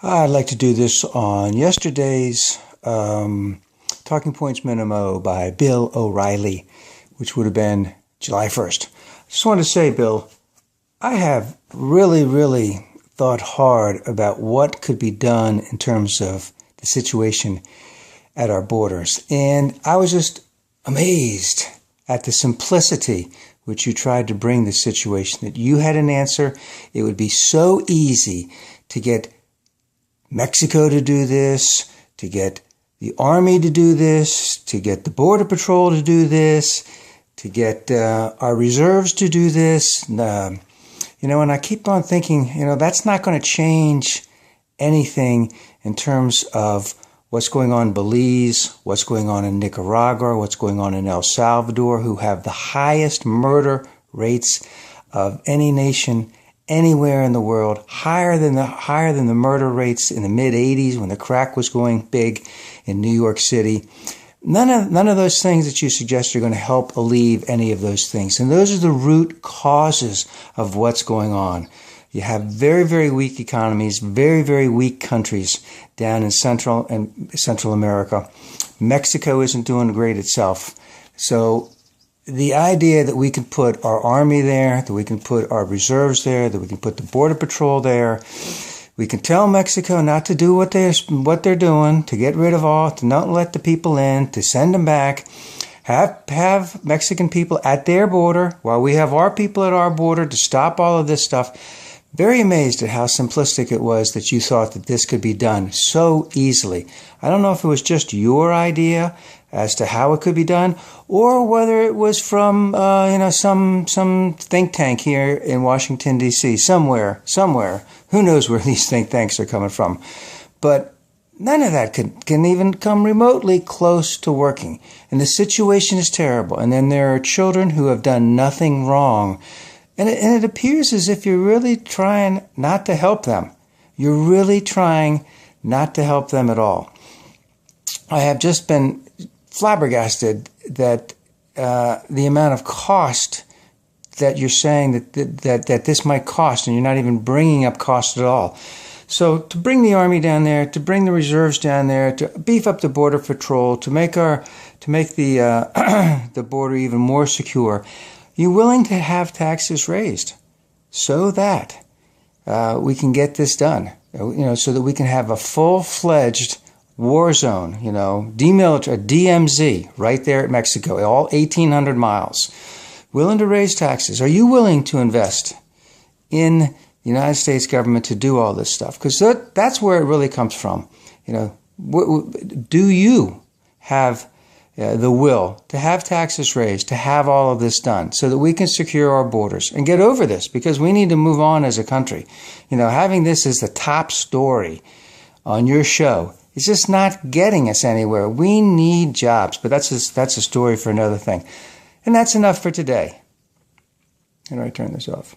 I'd like to do this on yesterday's Talking Points Memo by Bill O'Reilly, which would have been July 1st. I just wanted to say, Bill, I have really thought hard about what could be done in terms of the situation at our borders. And I was just amazed at the simplicity which you tried to bring the situation, that you had an answer. It would be so easy to get Mexico to do this, to get the Army to do this, to get the Border Patrol to do this, to get our reserves to do this. And I keep on thinking, that's not going to change anything in terms of what's going on in Belize, what's going on in Nicaragua, what's going on in El Salvador, who have the highest murder rates of any nation anywhere in the world, higher than the murder rates in the mid-'80s when the crack was going big in New York City. None of those things that you suggest are going to help alleviate any of those things. And those are the root causes of what's going on. You have very weak economies, very weak countries down in Central America. Mexico isn't doing great itself. So the idea that we can put our army there, that we can put our reserves there, that we can put the Border Patrol there, we can tell Mexico not to do what they're doing, to get rid of all, to not let the people in, to send them back, have Mexican people at their border while we have our people at our border to stop all of this stuff. Very amazed at how simplistic it was that you thought that this could be done so easily. I don't know if it was just your idea as to how it could be done, or whether it was from some think tank here in Washington D.C. somewhere. Who knows where these think tanks are coming from? But none of that can even come remotely close to working. And the situation is terrible. And then there are children who have done nothing wrong. And it appears as if you're really trying not to help them. You're really trying not to help them at all. I have just been flabbergasted that the amount of cost that you're saying that this might cost, and you're not even bringing up cost at all. So to bring the Army down there, to bring the reserves down there, to beef up the Border Patrol, to make the the border even more secure, you're willing to have taxes raised so that we can get this done, so that we can have a full-fledged war zone, demilitarized, DMZ, right there at Mexico, all 1,800 miles. Willing to raise taxes. Are you willing to invest in the United States government to do all this stuff? Because that's where it really comes from. Do you have the will to have taxes raised, to have all of this done so that we can secure our borders and get over this, because we need to move on as a country. Having this as the top story on your show is just not getting us anywhere. We need jobs, but that's a story for another thing. And that's enough for today. How do I turn this off?